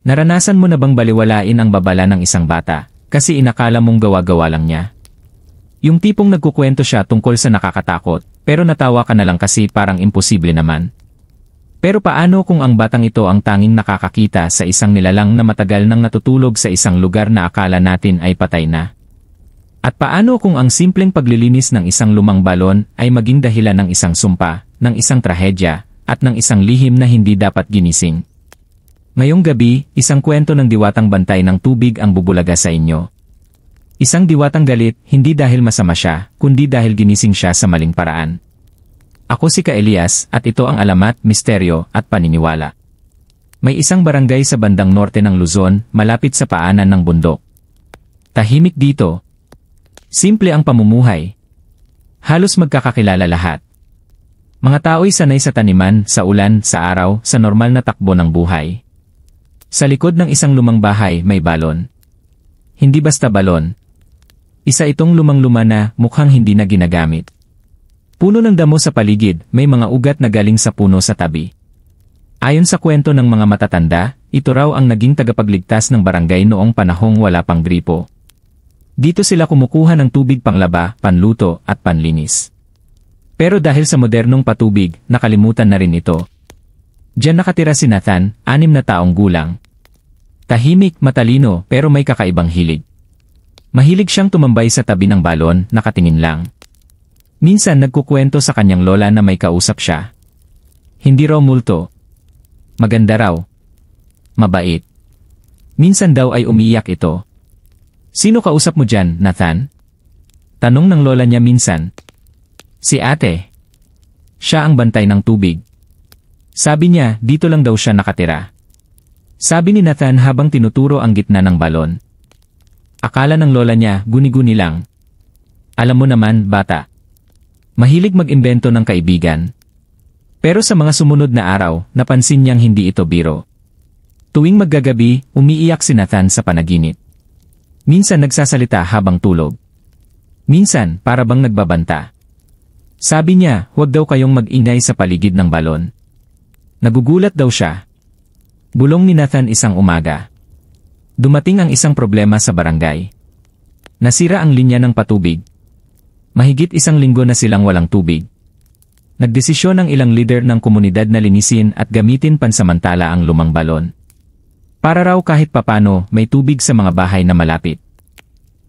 Naranasan mo na bang baliwalain ang babala ng isang bata, kasi inakala mong gawa-gawa lang niya? Yung tipong nagkukwento siya tungkol sa nakakatakot, pero natawa ka na lang kasi parang imposible naman. Pero paano kung ang batang ito ang tanging nakakakita sa isang nilalang na matagal nang natutulog sa isang lugar na akala natin ay patay na? At paano kung ang simpleng paglilinis ng isang lumang balon ay maging dahilan ng isang sumpa, ng isang trahedya, at ng isang lihim na hindi dapat ginising? Ngayong gabi, isang kwento ng diwatang bantay ng tubig ang bubulaga sa inyo. Isang diwatang galit, hindi dahil masama siya, kundi dahil ginising siya sa maling paraan. Ako si Ka Elias, at ito ang alamat, misteryo, at paniniwala. May isang barangay sa bandang norte ng Luzon, malapit sa paanan ng bundok. Tahimik dito. Simple ang pamumuhay. Halos magkakakilala lahat. Mga tao'y sanay sa taniman, sa ulan, sa araw, sa normal na takbo ng buhay. Sa likod ng isang lumang bahay may balon. Hindi basta balon. Isa itong lumang-luma na mukhang hindi na ginagamit. Puno ng damo sa paligid, may mga ugat na galing sa puno sa tabi. Ayon sa kwento ng mga matatanda, ito raw ang naging tagapagligtas ng barangay noong panahong wala pang gripo. Dito sila kumukuha ng tubig panglaba, panluto, at panlinis. Pero dahil sa modernong patubig, nakalimutan na rin ito. Diyan nakatira si Nathan, 6 na taong gulang. Tahimik, matalino, pero may kakaibang hilig. Mahilig siyang tumambay sa tabi ng balon, nakatingin lang. Minsan nagkukwento sa kanyang lola na may kausap siya. Hindi raw multo. Maganda raw. Mabait. Minsan daw ay umiiyak ito. Sino kausap mo dyan, Nathan? Tanong ng lola niya minsan. Si ate. Siya ang bantay ng tubig. Sabi niya, dito lang daw siya nakatira. Sabi ni Nathan habang tinuturo ang gitna ng balon. Akala ng lola niya, guni-guni lang. Alam mo naman, bata. Mahilig mag-imbento ng kaibigan. Pero sa mga sumunod na araw, napansin niyang hindi ito biro. Tuwing maggagabi, umiiyak si Nathan sa panaginip. Minsan nagsasalita habang tulog. Minsan, para bang nagbabanta. Sabi niya, huwag daw kayong mag-ingay sa paligid ng balon. Nagugulat daw siya. Bulong ni Nathan isang umaga. Dumating ang isang problema sa barangay. Nasira ang linya ng patubig. Mahigit 1 linggo na silang walang tubig. Nagdesisyon ang ilang leader ng komunidad na linisin at gamitin pansamantala ang lumang balon. Para raw kahit papano may tubig sa mga bahay na malapit.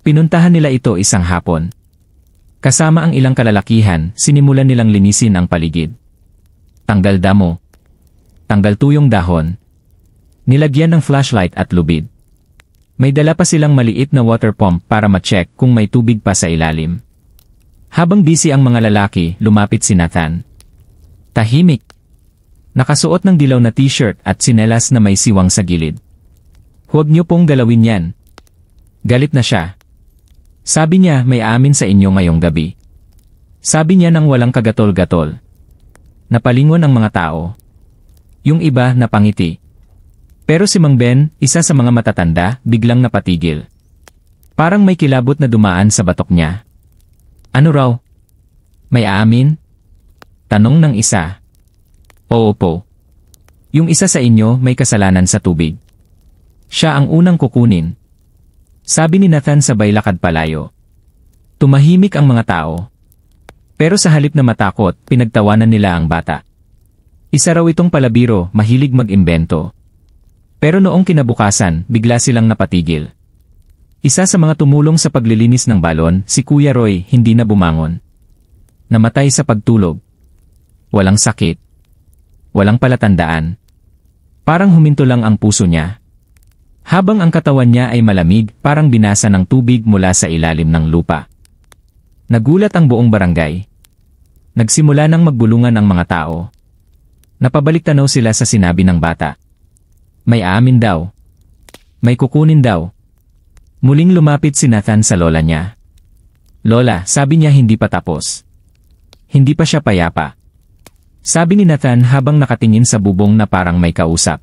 Pinuntahan nila ito isang hapon. Kasama ang ilang kalalakihan, sinimulan nilang linisin ang paligid. Tanggal damo. Tanggal tuyong dahon. Nilagyan ng flashlight at lubid. May dala pa silang maliit na water pump para ma-check kung may tubig pa sa ilalim. Habang busy ang mga lalaki, lumapit si Nathan. Tahimik. Nakasuot ng dilaw na t-shirt at tsinelas na may siwang sa gilid. Huwag niyo pong galawin yan. Galit na siya. Sabi niya may aamin sa inyo ngayong gabi. Sabi niya nang walang kagatol-gatol. Napalingon ang mga tao. Yung iba napangiti. Pero si Mang Ben, isa sa mga matatanda, biglang napatigil. Parang may kilabot na dumaan sa batok niya. Ano raw? May aamin? Tanong ng isa. Oo po. Yung isa sa inyo may kasalanan sa tubig. Siya ang unang kukunin. Sabi ni Nathan sabay lakad palayo. Tumahimik ang mga tao. Pero sa halip na matakot, pinagtawanan nila ang bata. Isa raw itong palabiro, mahilig mag-imbento. Pero noong kinabukasan, bigla silang napatigil. Isa sa mga tumulong sa paglilinis ng balon, si Kuya Roy, hindi na bumangon. Namatay sa pagtulog. Walang sakit. Walang palatandaan. Parang huminto lang ang puso niya. Habang ang katawan niya ay malamig, parang binasa ng tubig mula sa ilalim ng lupa. Nagulat ang buong barangay. Nagsimula nang magbulungan ang mga tao. Napabalik-tanaw sila sa sinabi ng bata. May aamin daw. May kukunin daw. Muling lumapit si Nathan sa lola niya. Lola, sabi niya hindi pa tapos. Hindi pa siya payapa. Sabi ni Nathan habang nakatingin sa bubong na parang may kausap.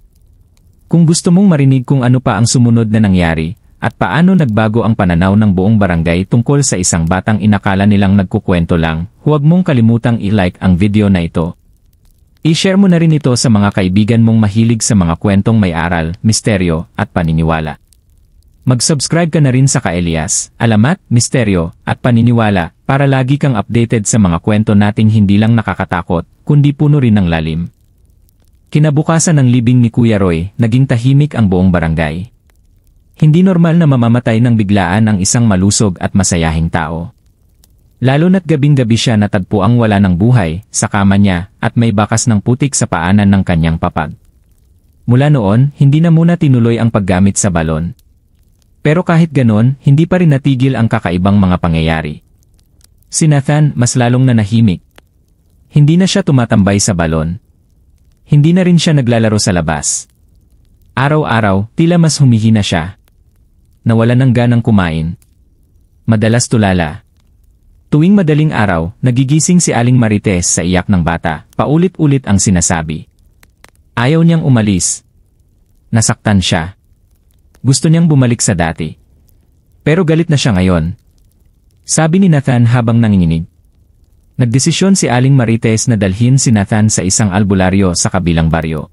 Kung gusto mong marinig kung ano pa ang sumunod na nangyari, at paano nagbago ang pananaw ng buong barangay tungkol sa isang batang inakala nilang nagkukwento lang, huwag mong kalimutang i-like ang video na ito. I-share mo na rin ito sa mga kaibigan mong mahilig sa mga kwentong may aral, misteryo, at paniniwala. Mag-subscribe ka na rin sa Ka-Elias, Alamat, Misteryo, at Paniniwala para lagi kang updated sa mga kwento nating hindi lang nakakatakot, kundi puno rin ng lalim. Kinabukasan ng libing ni Kuya Roy, naging tahimik ang buong barangay. Hindi normal na mamamatay ng biglaan ang isang malusog at masayahing tao. Lalo na't gabing-gabi siya natagpuang wala ng buhay sa kama niya at may bakas ng putik sa paanan ng kanyang papag. Mula noon, hindi na muna tinuloy ang paggamit sa balon. Pero kahit ganon, hindi pa rin natigil ang kakaibang mga pangyayari. Si Nathan mas lalong nanahimik. Hindi na siya tumatambay sa balon. Hindi na rin siya naglalaro sa labas. Araw-araw, tila mas humihina siya. Nawalan ng ganang kumain. Madalas tulala. Tuwing madaling araw, nagigising si Aling Marites sa iyak ng bata, paulit-ulit ang sinasabi. Ayaw niyang umalis. Nasaktan siya. Gusto niyang bumalik sa dati. Pero galit na siya ngayon. Sabi ni Nathan habang nanginginig. Nagdesisyon si Aling Marites na dalhin si Nathan sa isang albularyo sa kabilang baryo.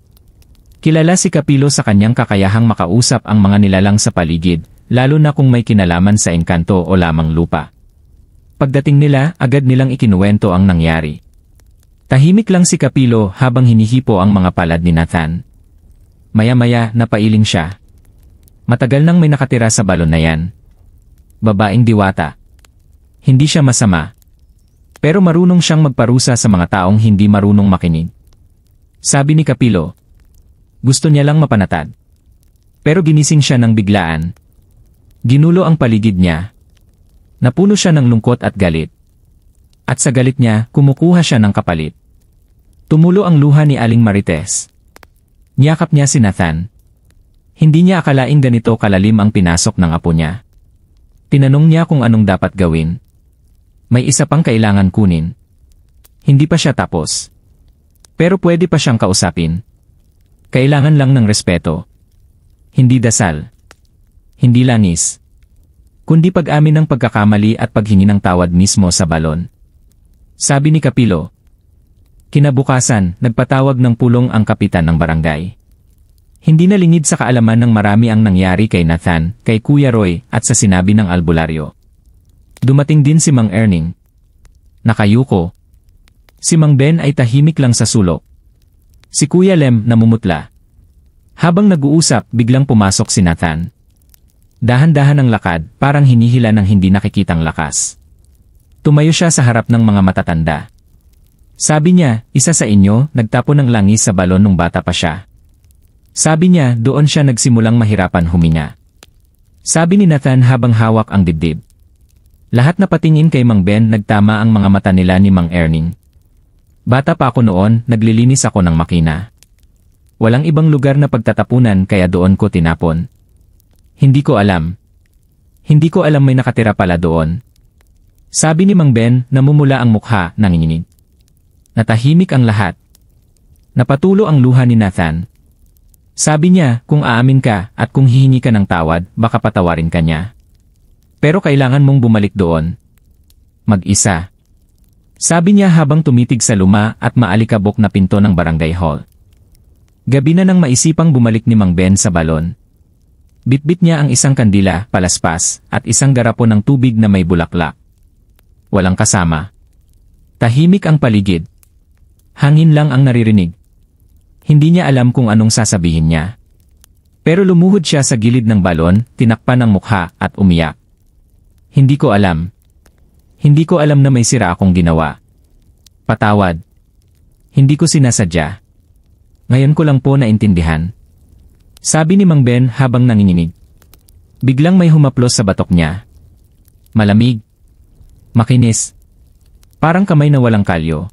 Kilala si Kapilo sa kanyang kakayahang makausap ang mga nilalang sa paligid, lalo na kung may kinalaman sa engkanto o lamang lupa. Pagdating nila, agad nilang ikinuwento ang nangyari. Tahimik lang si Kapilo habang hinihipo ang mga palad ni Nathan. Maya-maya, napailing siya. Matagal nang may nakatira sa balon na yan. Babaeng diwata. Hindi siya masama. Pero marunong siyang magparusa sa mga taong hindi marunong makinig. Sabi ni Kapilo. Gusto niya lang mapanatag. Pero ginising siya ng biglaan. Ginulo ang paligid niya. Napuno siya ng lungkot at galit. At sa galit niya, kumukuha siya ng kapalit. Tumulo ang luha ni Aling Marites. Niyakap niya si Nathan. Hindi niya akalaing ganito kalalim ang pinasok ng apo niya. Tinanong niya kung anong dapat gawin. May isa pang kailangan kunin. Hindi pa siya tapos. Pero pwede pa siyang kausapin. Kailangan lang ng respeto. Hindi dasal. Hindi langis. Kundi pag-amin ng pagkakamali at paghingi ng tawad mismo sa balon. Sabi ni Kapilo. Kinabukasan, nagpatawag ng pulong ang kapitan ng barangay. Hindi na lingid sa kaalaman ng marami ang nangyari kay Nathan, kay Kuya Roy, at sa sinabi ng albularyo. Dumating din si Mang Erning. Nakayuko. Si Mang Ben ay tahimik lang sa sulok. Si Kuya Lem namumutla. Habang nag-uusap, biglang pumasok si Nathan. Dahan-dahan ang lakad, parang hinihila ng hindi nakikitang lakas. Tumayo siya sa harap ng mga matatanda. Sabi niya, isa sa inyo, nagtapo ng langis sa balon nung bata pa siya. Sabi niya, doon siya nagsimulang mahirapan huminga. Sabi ni Nathan habang hawak ang dibdib. Lahat na patingin kay Mang Ben, nagtama ang mga mata nila ni Mang Erning. Bata pa ako noon, naglilinis ako ng makina. Walang ibang lugar na pagtatapunan kaya doon ko tinapon. Hindi ko alam. Hindi ko alam may nakatira pala doon. Sabi ni Mang Ben, namumula ang mukha, nanginginig. Natahimik ang lahat. Napatulo ang luha ni Nathan. Sabi niya, kung aamin ka at kung hihingi ka ng tawad, baka patawarin ka niya. Pero kailangan mong bumalik doon. Mag-isa. Sabi niya habang tumitig sa luma at maalikabok na pinto ng barangay hall. Gabi na nang maisipang bumalik ni Mang Ben sa balon. Bitbit niya ang isang kandila, palaspas, at isang garapon ng tubig na may bulaklak. Walang kasama. Tahimik ang paligid. Hangin lang ang naririnig. Hindi niya alam kung anong sasabihin niya. Pero lumuhod siya sa gilid ng balon, tinakpan ang mukha at umiyak. Hindi ko alam. Hindi ko alam na may sira akong ginawa. Patawad. Hindi ko sinasadya. Ngayon ko lang po naintindihan. Sabi ni Mang Ben habang nanginginig. Biglang may humaplos sa batok niya. Malamig. Makinis. Parang kamay na walang kalyo.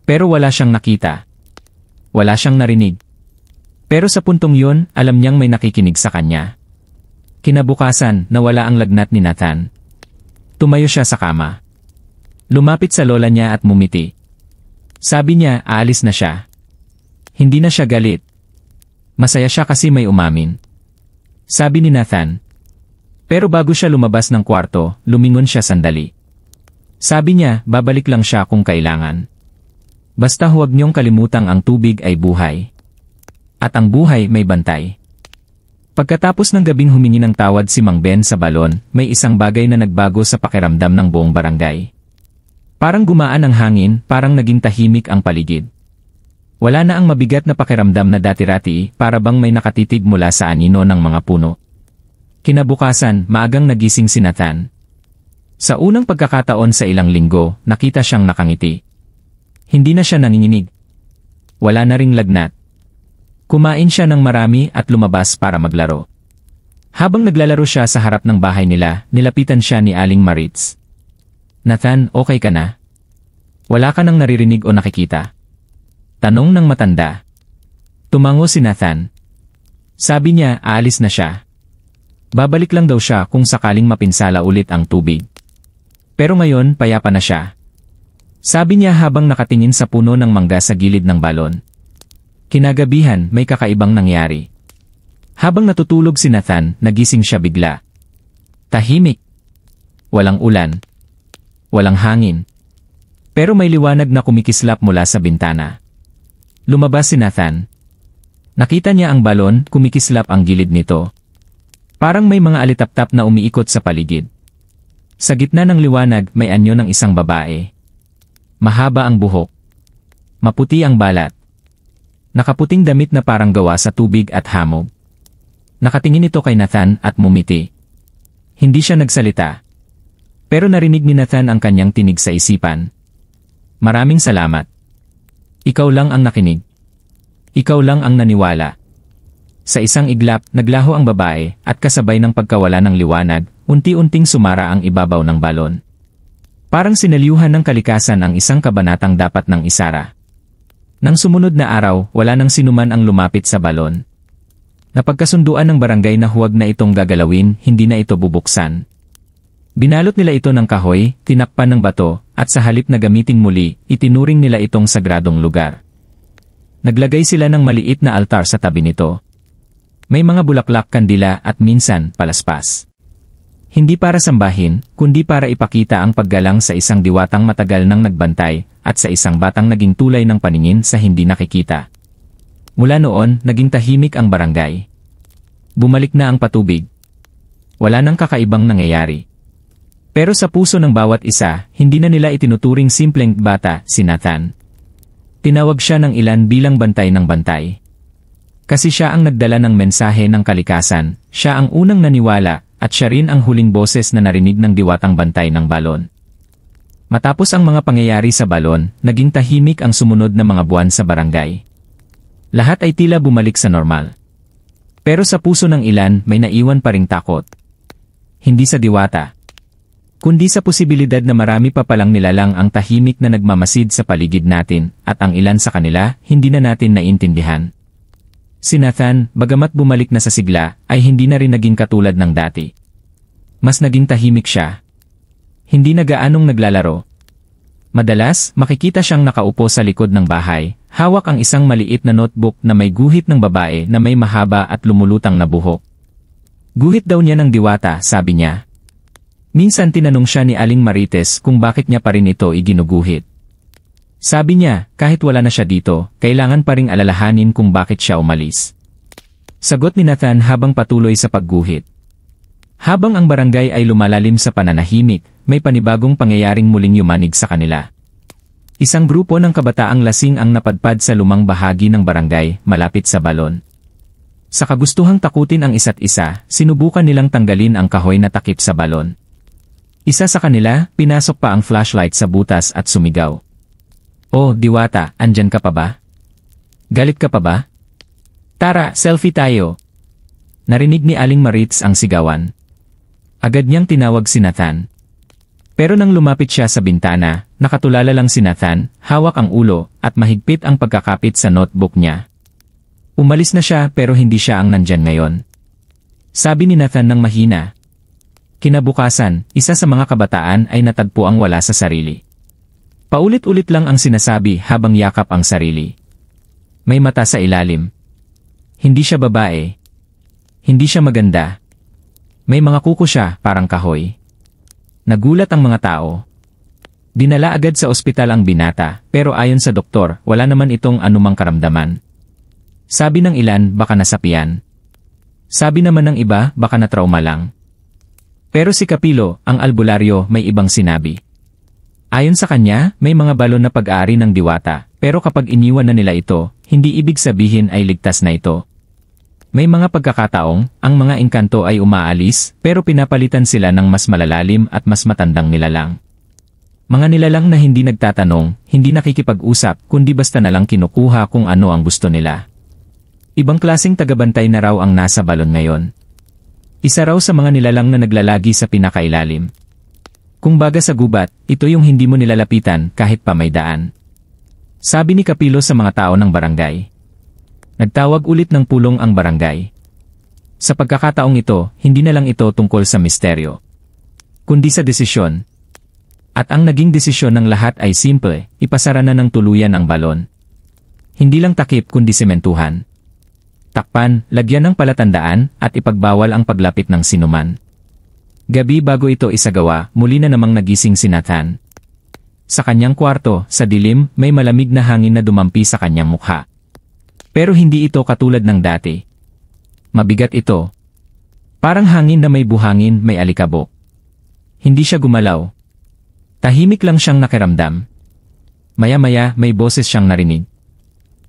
Pero wala siyang nakita. Wala siyang narinig. Pero sa puntong yun, alam niyang may nakikinig sa kanya. Kinabukasan, nawala ang lagnat ni Nathan. Tumayo siya sa kama. Lumapit sa lola niya at mumiti. Sabi niya, aalis na siya. Hindi na siya galit. Masaya siya kasi may umamin. Sabi ni Nathan. Pero bago siya lumabas ng kwarto, lumingon siya sandali. Sabi niya, babalik lang siya kung kailangan. Basta huwag niyong kalimutang ang tubig ay buhay. At ang buhay may bantay. Pagkatapos ng gabing humingi ng tawad si Mang Ben sa balon, may isang bagay na nagbago sa pakiramdam ng buong barangay. Parang gumaan ang hangin, parang naging tahimik ang paligid. Wala na ang mabigat na pakiramdam na dati-rati, para bang may nakatitig mula sa anino ng mga puno. Kinabukasan, maagang nagising si Nathan. Sa unang pagkakataon sa ilang linggo, nakita siyang nakangiti. Hindi na siya nanginginig. Wala na ring lagnat. Kumain siya ng marami at lumabas para maglaro. Habang naglalaro siya sa harap ng bahay nila, nilapitan siya ni Aling Maritz. Nathan, okay ka na? Wala ka nang naririnig o nakikita? Tanong ng matanda. Tumango si Nathan. Sabi niya, aalis na siya. Babalik lang daw siya kung sakaling mapinsala ulit ang tubig. Pero ngayon, payapa na siya. Sabi niya habang nakatingin sa puno ng mangga sa gilid ng balon. Kinagabihan, may kakaibang nangyari. Habang natutulog si Nathan, nagising siya bigla. Tahimik. Walang ulan. Walang hangin. Pero may liwanag na kumikislap mula sa bintana. Lumabas si Nathan. Nakita niya ang balon, kumikislap ang gilid nito. Parang may mga alitaptap na umiikot sa paligid. Sa gitna ng liwanag, may anyo ng isang babae. Mahaba ang buhok. Maputi ang balat. Nakaputing damit na parang gawa sa tubig at hamog. Nakatingin ito kay Nathan at mumiti. Hindi siya nagsalita. Pero narinig ni Nathan ang kanyang tinig sa isipan. Maraming salamat. Ikaw lang ang nakinig. Ikaw lang ang naniwala. Sa isang iglap, naglaho ang babae at kasabay ng pagkawala ng liwanag, unti-unting sumara ang ibabaw ng balon. Parang sinalyuhan ng kalikasan ang isang kabanatang dapat ng isara. Nang sumunod na araw, wala nang sinuman ang lumapit sa balon. Napagkasunduan ng barangay na huwag na itong gagalawin, hindi na ito bubuksan. Binalot nila ito ng kahoy, tinakpan ng bato, at sa halip na gamitin muli, itinuring nila itong sagradong lugar. Naglagay sila ng maliit na altar sa tabi nito. May mga bulaklak, kandila at minsan, palaspas. Hindi para sambahin, kundi para ipakita ang paggalang sa isang diwatang matagal nang nagbantay, at sa isang batang naging tulay ng paningin sa hindi nakikita. Mula noon, naging tahimik ang barangay. Bumalik na ang patubig. Wala nang kakaibang nangyayari. Pero sa puso ng bawat isa, hindi na nila itinuturing simpleng bata si Nathan. Tinawag siya ng ilan bilang bantay ng bantay. Kasi siya ang nagdala ng mensahe ng kalikasan, siya ang unang naniwala, at siya rin ang huling boses na narinig ng diwatang bantay ng balon. Matapos ang mga pangyayari sa balon, naging tahimik ang sumunod na mga buwan sa barangay. Lahat ay tila bumalik sa normal. Pero sa puso ng ilan, may naiwan pa ring takot. Hindi sa diwata, kundi sa posibilidad na marami pa palang nilalang ang tahimik na nagmamasid sa paligid natin, at ang ilan sa kanila, hindi na natin naintindihan. Si Nathan, bagamat bumalik na sa sigla, ay hindi na rin naging katulad ng dati. Mas naging tahimik siya. Hindi na gaanong naglalaro. Madalas, makikita siyang nakaupo sa likod ng bahay, hawak ang isang maliit na notebook na may guhit ng babae na may mahaba at lumulutang na buhok. Guhit daw niya ng diwata, sabi niya. Minsan tinanong siya ni Aling Marites kung bakit niya pa rin ito iginuguhit. Sabi niya, kahit wala na siya dito, kailangan pa ring alalahanin kung bakit siya umalis. Sagot ni Nathan habang patuloy sa pagguhit. Habang ang barangay ay lumalalim sa pananahimik, may panibagong pangyayaring muling yumanig sa kanila. Isang grupo ng kabataang lasing ang napadpad sa lumang bahagi ng barangay, malapit sa balon. Sa kagustuhang takutin ang isa't isa, sinubukan nilang tanggalin ang kahoy na takip sa balon. Isa sa kanila, pinasok pa ang flashlight sa butas at sumigaw. Oh, diwata, andyan ka pa ba? Galit ka pa ba? Tara, selfie tayo. Narinig ni Aling Maritz ang sigawan. Agad niyang tinawag si Nathan. Pero nang lumapit siya sa bintana, nakatulala lang si Nathan, hawak ang ulo, at mahigpit ang pagkakapit sa notebook niya. Umalis na siya pero hindi siya ang nandyan ngayon. Sabi ni Nathan ng mahina. Kinabukasan, isa sa mga kabataan ay natagpo ang wala sa sarili. Paulit-ulit lang ang sinasabi habang yakap ang sarili. May mata sa ilalim. Hindi siya babae. Hindi siya maganda. May mga kuko siya, parang kahoy. Nagulat ang mga tao. Dinala agad sa ospital ang binata, pero ayon sa doktor, wala naman itong anumang karamdaman. Sabi ng ilan, baka nasapian. Sabi naman ng iba, baka na-trauma lang. Pero si Capilo, ang albularyo, may ibang sinabi. Ayon sa kanya, may mga balon na pag-aari ng diwata, pero kapag iniwan na nila ito, hindi ibig sabihin ay ligtas na ito. May mga pagkakataong, ang mga engkanto ay umaalis, pero pinapalitan sila ng mas malalalim at mas matandang nilalang. Mga nilalang na hindi nagtatanong, hindi nakikipag-usap, kundi basta na lang kinukuha kung ano ang gusto nila. Ibang klaseng tagabantay na raw ang nasa balon ngayon. Isa raw sa mga nilalang na naglalagi sa pinakailalim. Kung baga sa gubat, ito yung hindi mo nilalapitan kahit pa may daan. Sabi ni Capilo sa mga tao ng barangay. Nagtawag ulit ng pulong ang barangay. Sa pagkakataong ito, hindi na lang ito tungkol sa misteryo, kundi sa desisyon. At ang naging desisyon ng lahat ay simple, ipasara na ng tuluyan ang balon. Hindi lang takip kundi sementuhan. Takpan, lagyan ng palatandaan, at ipagbawal ang paglapit ng sinuman. Gabi bago ito isagawa, muli na namang nagising si Nathan. Sa kanyang kwarto, sa dilim, may malamig na hangin na dumampi sa kanyang mukha. Pero hindi ito katulad ng dati. Mabigat ito. Parang hangin na may buhangin, may alikabok. Hindi siya gumalaw. Tahimik lang siyang nakiramdam. Maya-maya, may boses siyang narinig.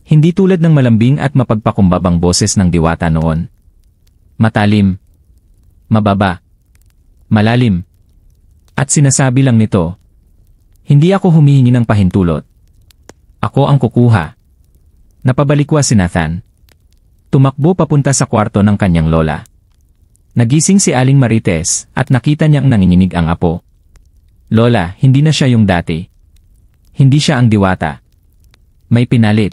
Hindi tulad ng malambing at mapagpakumbabang boses ng diwata noon. Matalim. Mababa. Malalim. At sinasabi lang nito, hindi ako humihingi ng pahintulot. Ako ang kukuha. Napabalikwa si Nathan. Tumakbo papunta sa kwarto ng kanyang lola. Nagising si Aling Marites at nakita niyang nanginginig ang apo. Lola, hindi na siya yung dati. Hindi siya ang diwata. May pinalit.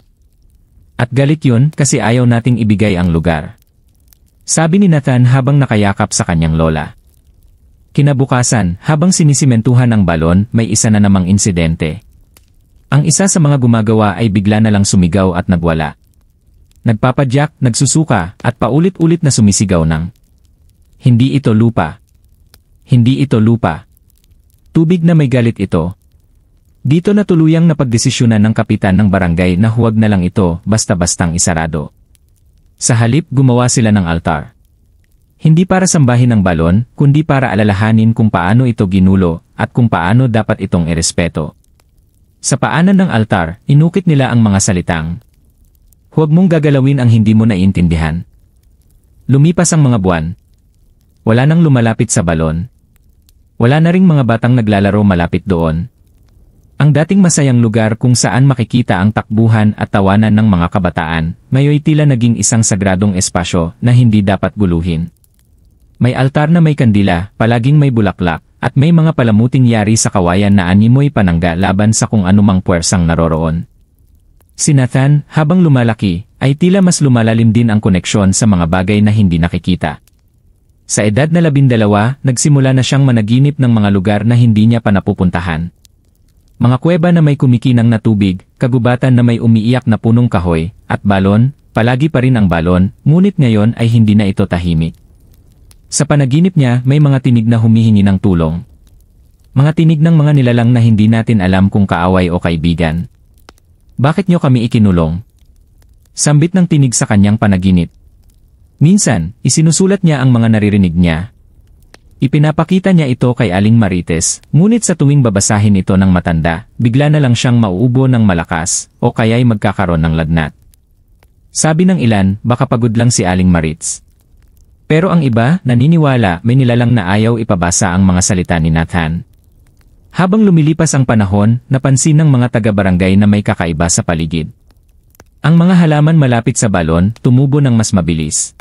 At galit yun kasi ayaw nating ibigay ang lugar. Sabi ni Nathan habang nakayakap sa kanyang lola. Kinabukasan, habang sinisimentuhan ang balon, may isa na namang insidente. Ang isa sa mga gumagawa ay bigla na lang sumigaw at nagwala. Nagpapadyak, nagsusuka, at paulit-ulit na sumisigaw ng, hindi ito lupa. Hindi ito lupa. Tubig na may galit ito. Dito na tuluyang napagdesisyonan ng kapitan ng barangay na huwag na lang ito basta-bastang isarado. Sa halip, gumawa sila ng altar. Hindi para sambahin ang balon, kundi para alalahanin kung paano ito ginulo at kung paano dapat itong irespeto. Sa paanan ng altar, inukit nila ang mga salitang, huwag mong gagalawin ang hindi mo naiintindihan. Lumipas ang mga buwan. Wala nang lumalapit sa balon. Wala na ring mga batang naglalaro malapit doon. Ang dating masayang lugar kung saan makikita ang takbuhan at tawanan ng mga kabataan, ngayon tila naging isang sagradong espasyo na hindi dapat guluhin. May altar na may kandila, palaging may bulaklak, at may mga palamuting yari sa kawayan na animoy panangga laban sa kung anumang puwersang naroroon. Si Nathan, habang lumalaki, ay tila mas lumalalim din ang koneksyon sa mga bagay na hindi nakikita. Sa edad na 12, nagsimula na siyang managinip ng mga lugar na hindi niya pa napupuntahan. Mga kuweba na may kumikinang na tubig, kagubatan na may umiiyak na punong kahoy, at balon, palagi pa rin ang balon, ngunit ngayon ay hindi na ito tahimik. Sa panaginip niya, may mga tinig na humihingi ng tulong. Mga tinig ng mga nilalang na hindi natin alam kung kaaway o kaibigan. Bakit niyo kami ikinulong? Sambit ng tinig sa kanyang panaginip. Minsan, isinusulat niya ang mga naririnig niya. Ipinapakita niya ito kay Aling Marites, ngunit sa tuwing babasahin ito ng matanda, bigla na lang siyang mauubo ng malakas, o kaya'y magkakaroon ng lagnat. Sabi ng ilan, baka pagod lang si Aling Marites. Pero ang iba, naniniwala, may nilalang na ayaw ipabasa ang mga salita ni Nathan. Habang lumilipas ang panahon, napansin ng mga taga-barangay na may kakaiba sa paligid. Ang mga halaman malapit sa balon, tumubo ng mas mabilis.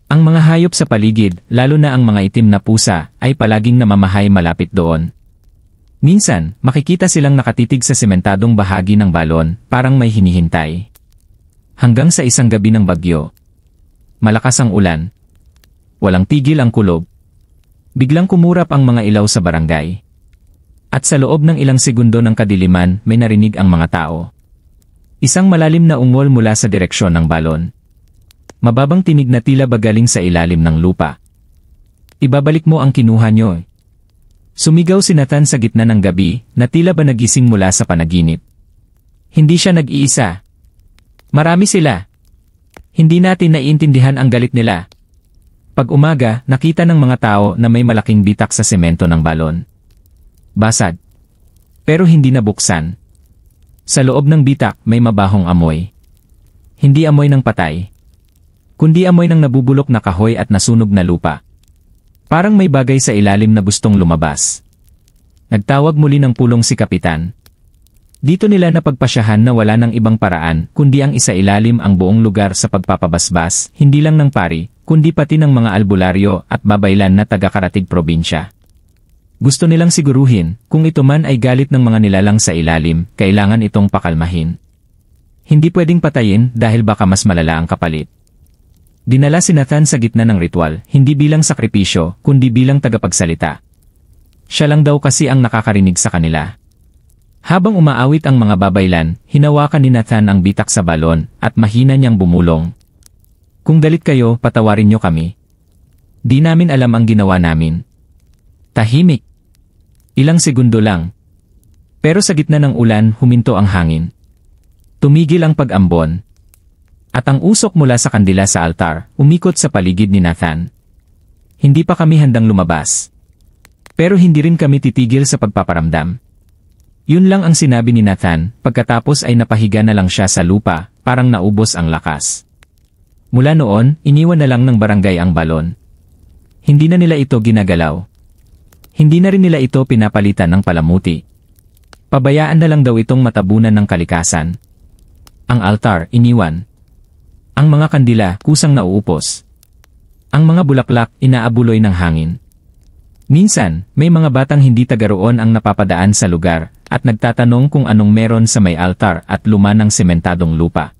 Ang mga hayop sa paligid, lalo na ang mga itim na pusa, ay palaging namamahay malapit doon. Minsan, makikita silang nakatitig sa sementadong bahagi ng balon, parang may hinihintay. Hanggang sa isang gabi ng bagyo. Malakas ang ulan. Walang tigil ang kulob. Biglang kumurap ang mga ilaw sa barangay. At sa loob ng ilang segundo ng kadiliman, may narinig ang mga tao. Isang malalim na ungol mula sa direksyon ng balon. Mababang tinig na tila bagaling sa ilalim ng lupa. Ibabalik mo ang kinuha nyo. Sumigaw si Nathan sa gitna ng gabi na tila ba nagising mula sa panaginip. Hindi siya nag-iisa. Marami sila. Hindi natin naiintindihan ang galit nila. Pag umaga, nakita ng mga tao na may malaking bitak sa semento ng balon. Basag. Pero hindi nabuksan. Sa loob ng bitak may mabahong amoy. Hindi amoy ng patay, kundi amoy ng nabubulok na kahoy at nasunog na lupa. Parang may bagay sa ilalim na gustong lumabas. Nagtawag muli ng pulong si Kapitan. Dito nila napagpasyahan na wala ng ibang paraan kundi ang isailalim ang buong lugar sa pagpapabasbas, hindi lang ng pari, kundi pati ng mga albularyo at babaylan na taga-Karatig probinsya. Gusto nilang siguruhin, kung ito man ay galit ng mga nilalang sa ilalim, kailangan itong pakalmahin. Hindi pwedeng patayin dahil baka mas malala ang kapalit. Dinala si Nathan sa gitna ng ritual, hindi bilang sakripisyo, kundi bilang tagapagsalita. Siya lang daw kasi ang nakakarinig sa kanila. Habang umaawit ang mga babaylan, hinawakan ni Nathan ang bitak sa balon, at mahina niyang bumulong. Kung galit kayo, patawarin niyo kami. Di namin alam ang ginawa namin. Tahimik. Ilang segundo lang. Pero sa gitna ng ulan, huminto ang hangin. Tumigil ang pag-ambon. At ang usok mula sa kandila sa altar, umikot sa paligid ni Nathan. Hindi pa kami handang lumabas. Pero hindi rin kami titigil sa pagpaparamdam. Yun lang ang sinabi ni Nathan, pagkatapos ay napahiga na lang siya sa lupa, parang naubos ang lakas. Mula noon, iniwan na lang ng barangay ang balon. Hindi na nila ito ginagalaw. Hindi na rin nila ito pinapalitan ng palamuti. Pabayaan na lang daw itong matabunan ng kalikasan. Ang altar, iniwan. Ang mga kandila, kusang nauupos. Ang mga bulaklak, inaabuloy ng hangin. Minsan, may mga batang hindi taga roon ang napapadaan sa lugar, at nagtatanong kung anong meron sa may altar at luma ng sementadong lupa.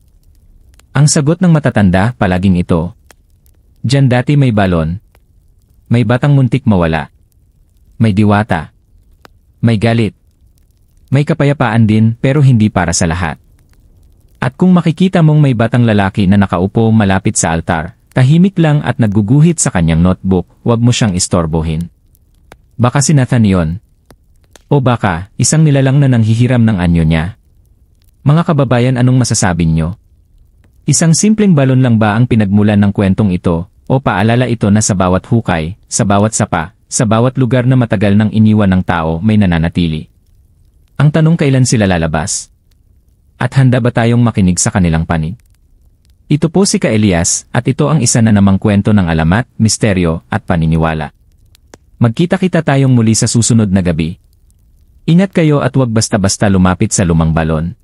Ang sagot ng matatanda, palaging ito. Diyan dati may balon. May batang muntik mawala. May diwata. May galit. May kapayapaan din, pero hindi para sa lahat. At kung makikita mong may batang lalaki na nakaupo malapit sa altar, tahimik lang at nagguguhit sa kanyang notebook, huwag mo siyang istorbohin. Baka si Nathan yon. O baka, isang nilalang na nanghihiram ng anyo niya. Mga kababayan, anong masasabi nyo? Isang simpleng balon lang ba ang pinagmulan ng kwentong ito, o paalala ito na sa bawat hukay, sa bawat sapa, sa bawat lugar na matagal nang iniwan ng tao may nananatili? Ang tanong, kailan sila lalabas? At handa ba tayong makinig sa kanilang panig? Ito po si Ka Elias, at ito ang isa na namang kwento ng alamat, misteryo, at paniniwala. Magkita-kita tayong muli sa susunod na gabi. Ingat kayo at huwag basta-basta lumapit sa lumang balon.